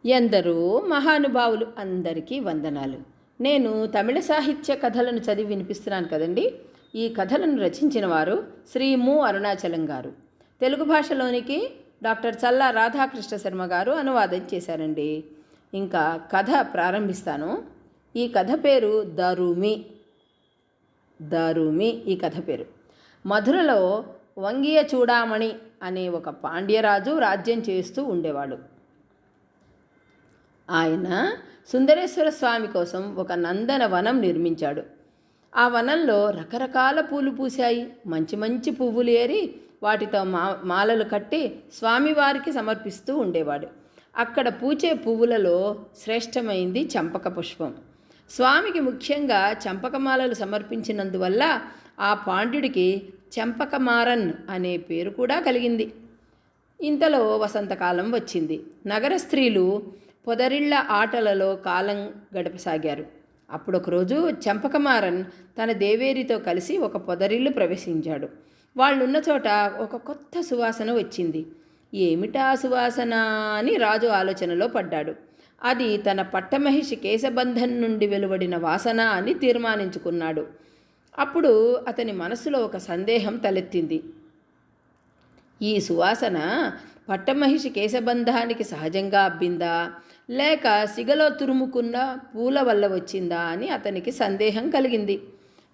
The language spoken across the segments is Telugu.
ఎందరో మహానుభావులు అందరికీ వందనాలు. నేను తమిళ సాహిత్య కథలను చదివి వినిపిస్తున్నాను కదండి. ఈ కథలను రచించిన వారు శ్రీ ము. అరుణాచలం గారు. తెలుగు భాషలోనికి డాక్టర్ చల్లా రాధాకృష్ణ శర్మ గారు అనువాదం చేశారండి. ఇంకా కథ ప్రారంభిస్తాను. ఈ కథ పేరు దరుమి. ఈ కథ పేరు. మధురలో వంగియ చూడామణి అనే ఒక పాండ్యరాజు రాజ్యం చేస్తూ ఉండేవాడు. ఆయన సుందరేశ్వర స్వామి కోసం ఒక నందన వనం నిర్మించాడు. ఆ వనంలో రకరకాల పూలు పూశాయి. మంచి మంచి పువ్వులు ఏరి వాటితో మాలలు కట్టి స్వామివారికి సమర్పిస్తూ ఉండేవాడు. అక్కడ పూచే పువ్వులలో శ్రేష్టమైంది చంపక పుష్పం. స్వామికి ముఖ్యంగా చంపకమాలలు సమర్పించినందువల్ల ఆ పాండ్యుడికి చంపకమారన్ అనే పేరు కూడా కలిగింది. ఇంతలో వసంతకాలం వచ్చింది. నగర స్త్రీలు పొదరిళ్ల ఆటలలో కాలం గడపసాగారు. అప్పుడు ఒకరోజు చంపకమారన్ తన దేవేరితో కలిసి ఒక పొదరిల్లు ప్రవేశించాడు. వాళ్ళున్న చోట ఒక కొత్త సువాసన వచ్చింది. ఏమిటా సువాసన అని రాజు ఆలోచనలో పడ్డాడు. అది తన పట్టమహిషి కేశబంధన్ నుండి వెలువడిన వాసన అని తీర్మానించుకున్నాడు. అప్పుడు అతని మనసులో ఒక సందేహం తలెత్తింది. ఈ సువాసన పట్టమహిషి కేశబంధానికి సహజంగా అబ్బిందా, లేక సిగలో తురుముకున్న పూల వల్ల వచ్చిందా అని అతనికి సందేహం కలిగింది.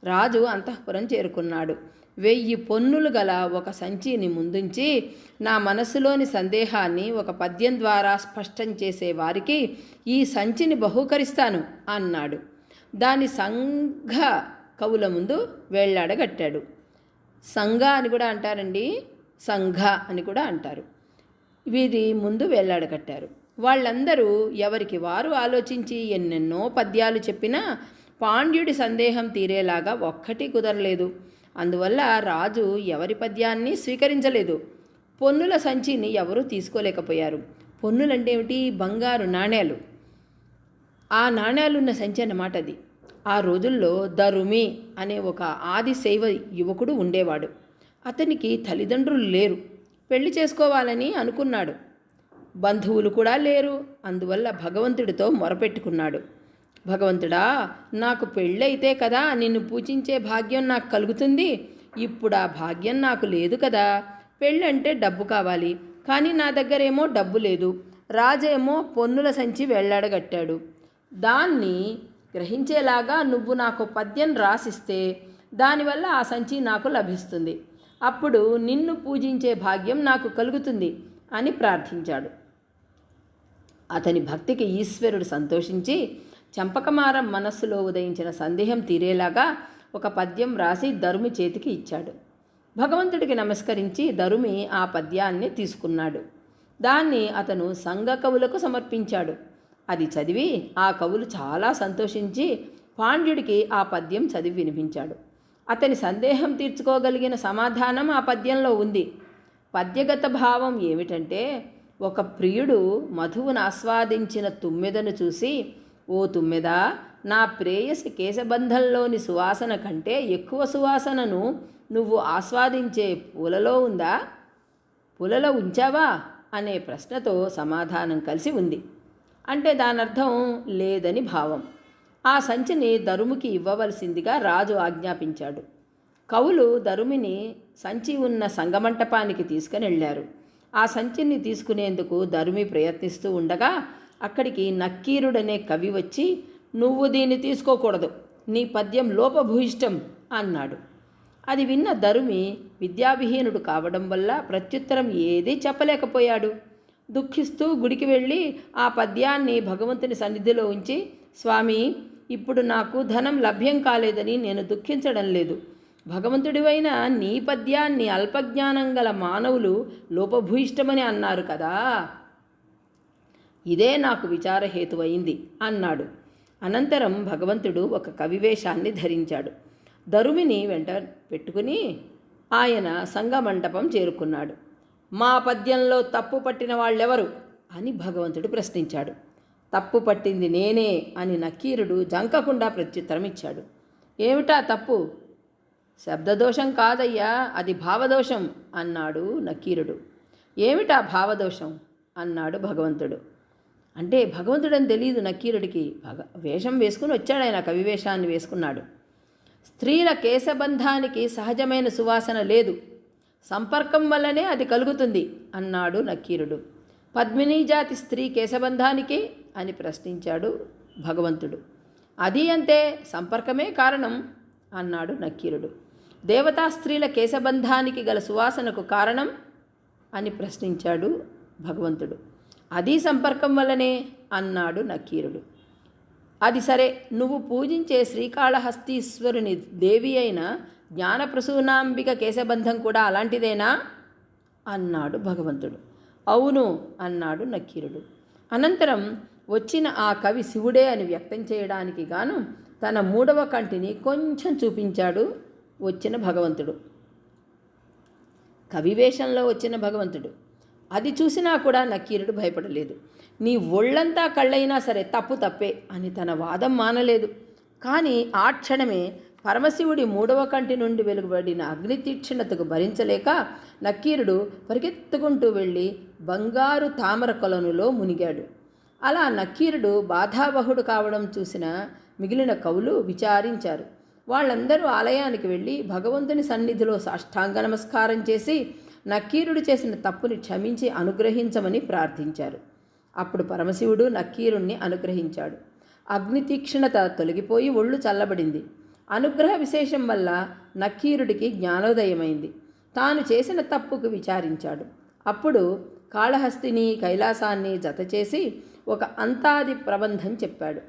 రాజు అంతఃపురం చేరుకున్నాడు. 1000 పొన్నులు గల ఒక సంచిని ముందుంచి, నా మనసులోని సందేహాన్ని ఒక పద్యం ద్వారా స్పష్టం చేసే వారికి ఈ సంచిని బహూకరిస్తాను అన్నాడు. దాని సంఘ కవుల ముందు వేళ్లాడగట్టాడు. సంఘ అని కూడా అంటారండి, సంఘ అని కూడా అంటారు. వీరి ముందు వేళ్లాడగట్టారు. వాళ్ళందరూ ఎవరికి వారు ఆలోచించి ఎన్నెన్నో పద్యాలు చెప్పినా పాండ్యుడి సందేహం తీరేలాగా ఒక్కటి కుదరలేదు. అందువల్ల రాజు ఎవరి పద్యాన్ని స్వీకరించలేదు. పొన్నుల సంచిని ఎవరూ తీసుకోలేకపోయారు. పొన్నులంటే ఏమిటి? బంగారు నాణేలు. ఆ నాణేలున్న సంచి అన్నమాట అది. ఆ రోజుల్లో దరుమి అనే ఒక ఆది శైవ యువకుడు ఉండేవాడు. అతనికి తల్లిదండ్రులు లేరు. పెళ్లి చేసుకోవాలని అనుకున్నాడు. బంధువులు కూడా లేరు. అందువల్ల భగవంతుడితో మొరపెట్టుకున్నాడు. భగవంతుడా, నాకు పెళ్ళైతే కదా నిన్ను పూజించే భాగ్యం నాకు కలుగుతుంది. ఇప్పుడు ఆ భాగ్యం నాకు లేదు కదా. పెళ్ళంటే డబ్బు కావాలి, కానీ నా దగ్గరేమో డబ్బు లేదు. రాజేమో పొన్నుల సంచి వేళ్లాడగట్టాడు. దాన్ని గ్రహించేలాగా నువ్వు నాకు పద్యం రాసిస్తే దానివల్ల ఆ సంచి నాకు లభిస్తుంది. అప్పుడు నిన్ను పూజించే భాగ్యం నాకు కలుగుతుంది అని ప్రార్థించాడు. అతని భక్తికి ఈశ్వరుడు సంతోషించి చంపకమారం మనస్సులో ఉదయించిన సందేహం తీరేలాగా ఒక పద్యం రాసి దరుమి చేతికి ఇచ్చాడు. భగవంతుడికి నమస్కరించి దరుమి ఆ పద్యాన్ని తీసుకున్నాడు. దాన్ని అతను సంఘ కవులకు సమర్పించాడు. అది చదివి ఆ కవులు చాలా సంతోషించి పాండ్యుడికి ఆ పద్యం చదివి వినిపించాడు. అతని సందేహం తీర్చుకోగలిగిన సమాధానం ఆ పద్యంలో ఉంది. పద్యగత భావం ఏమిటంటే, ఒక ప్రియుడు మధువును ఆస్వాదించిన తుమ్మెదను చూసి, ఓ తుమ్మెదా, నా ప్రేయసి కేశబంధంలోని సువాసన కంటే ఎక్కువ సువాసనను నువ్వు ఆస్వాదించే పూలలో ఉందా? పూలలో ఉంచావా అనే ప్రశ్నతో సమాధానం కలిసి ఉంది. అంటే దానర్థం లేదని భావం. ఆ సంచిని దరుమికి ఇవ్వవలసిందిగా రాజు ఆజ్ఞాపించాడు. కవులు దరుమిని సంచి ఉన్న సంగమంటపానికి తీసుకుని వెళ్ళారు. ఆ సంచిని తీసుకునేందుకు దరుమి ప్రయత్నిస్తూ ఉండగా అక్కడికి నక్కీరుడనే కవి వచ్చి, నువ్వు దీన్ని తీసుకోకూడదు, నీ పద్యం లోపభూయిష్టం అన్నాడు. అది విన్న దరుమి విద్యావిహీనుడు కావడం వల్ల ప్రత్యుత్తరం ఏదీ చెప్పలేకపోయాడు. దుఃఖిస్తూ గుడికి వెళ్ళి ఆ పద్యాన్ని భగవంతుని సన్నిధిలో ఉంచి, స్వామి, ఇప్పుడు నాకు ధనం లభ్యం కాలేదని నేను దుఃఖించడం లేదు. భగవంతుడివైన నీ పద్యాన్ని అల్పజ్ఞానం గల మానవులు లోపభూయిష్టమని అన్నారు కదా. ఇదే నాకు విచారహేతువైంది అన్నాడు. అనంతరం భగవంతుడు ఒక కవివేషాన్ని ధరించాడు. దరుమిని వెంట పెట్టుకుని ఆయన సంగమంటపం చేరుకున్నాడు. మా పద్యంలో తప్పు పట్టిన వాళ్ళెవరు అని భగవంతుడు ప్రశ్నించాడు. తప్పు పట్టింది నేనే అని నక్కీరుడు జంకకుండా ప్రత్యుత్తరం ఇచ్చాడు. ఏమిటా తప్పు? శబ్దదోషం కాదయ్యా, అది భావదోషం అన్నాడు నక్కీరుడు. ఏమిటా భావదోషం అన్నాడు భగవంతుడు. అంటే భగవంతుడని తెలియదు నక్కీరుడికి. వేషం వేసుకుని వచ్చాడు, ఆయన కవివేషాన్ని వేసుకున్నాడు. స్త్రీల కేశబంధానికి సహజమైన సువాసన లేదు, సంపర్కం వల్లనే అది కలుగుతుంది అన్నాడు నక్కీరుడు. పద్మినీ జాతి స్త్రీ కేశబంధానికి అని ప్రశ్నించాడు భగవంతుడు. అది అంతే, సంపర్కమే కారణం అన్నాడు నక్కీరుడు. దేవతా స్త్రీల కేశబంధానికి గల సువాసనకు కారణం అని ప్రశ్నించాడు భగవంతుడు. అది సంపర్కం వల్లనే అన్నాడు నక్కీరుడు. అది సరే, నువ్వు పూజించే శ్రీకాళహస్తీశ్వరుని దేవి అయిన జ్ఞానప్రసూనాంబిక కేశబంధం కూడా అలాంటిదేనా అన్నాడు భగవంతుడు. అవును అన్నాడు నక్కీరుడు. అనంతరం వచ్చిన ఆ కవి శివుడే అని వ్యక్తం చేయడానికి గాను తన 3వ కంటిని కొంచెం చూపించాడు వచ్చిన భగవంతుడు. కవివేషంలో వచ్చిన భగవంతుడు. అది చూసినా కూడా నక్కీరుడు భయపడలేదు. నీ ఒళ్ళంతా కళ్ళైనా సరే తప్పు తప్పే అని తన వాదం మానలేదు. కానీ ఆ క్షణమే పరమశివుడి 3వ కంటి నుండి వెలువడిన అగ్ని తీక్షణతకు భరించలేక నక్కీరుడు పరిగెత్తుకుంటూ వెళ్ళి బంగారు తామర కొలనులో మునిగాడు. అలా నక్కీరుడు బాధాబహుడు కావడం చూసిన మిగిలిన కవులు విచారించారు. వాళ్ళందరూ ఆలయానికి వెళ్ళి భగవంతుని సన్నిధిలో సాష్టాంగ నమస్కారం చేసి నక్కీరుడు చేసిన తప్పుని క్షమించి అనుగ్రహించమని ప్రార్థించారు. అప్పుడు పరమశివుడు నక్కీరుణ్ణి అనుగ్రహించాడు. అగ్ని తీక్షణత తొలగిపోయి ఒళ్ళు చల్లబడింది. అనుగ్రహ విశేషం వల్ల నక్కీరుడికి జ్ఞానోదయమైంది. తాను చేసిన తప్పుకు విచారించాడు. అప్పుడు కాళహస్తిని కైలాసాన్ని జతచేసి ఒక అంతాది ప్రబంధం చెప్పాడు.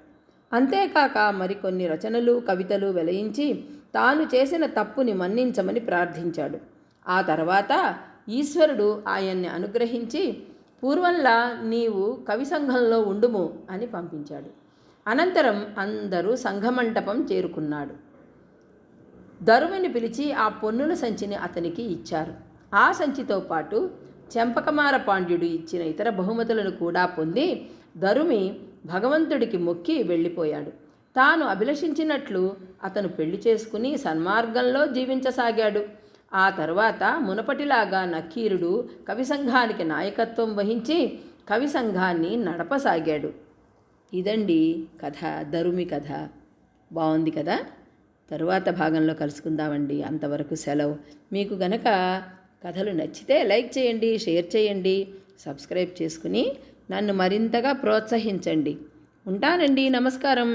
అంతేకాక మరికొన్ని రచనలు కవితలు వెలయించి తాను చేసిన తప్పుని మన్నించమని ప్రార్థించాడు. ఆ తర్వాత ఈశ్వరుడు ఆయన్ని అనుగ్రహించి పూర్వంలా నీవు కవి సంఘంలో ఉండుము అని పంపించాడు. అనంతరం అందరూ సంఘమంటపం చేరుకున్నాడు. దరుమిని పిలిచి ఆ పొన్నుల సంచిని అతనికి ఇచ్చారు. ఆ సంచితో పాటు చెంపకమార పాండ్యుడు ఇచ్చిన ఇతర బహుమతులను కూడా పొంది దరుమి భగవంతుడికి మొక్కి వెళ్ళిపోయాడు. తాను అభిలషించినట్లు అతను పెళ్లి చేసుకుని సన్మార్గంలో జీవించసాగాడు. ఆ తర్వాత మునపటిలాగా నక్కీరుడు కవి సంఘానికి నాయకత్వం వహించి కవి సంఘాన్ని నడపసాగాడు. ఇదండి కథ, దరుమి కథ. బాగుంది కదా. తరువాత భాగంలో కలుసుకుందామండి. అంతవరకు సెలవు. మీకు గనక కథలు నచ్చితే లైక్ చేయండి, షేర్ చేయండి, సబ్స్క్రైబ్ చేసుకుని నన్ను మరింతగా ప్రోత్సహించండి. ఉంటానండి. నమస్కారం.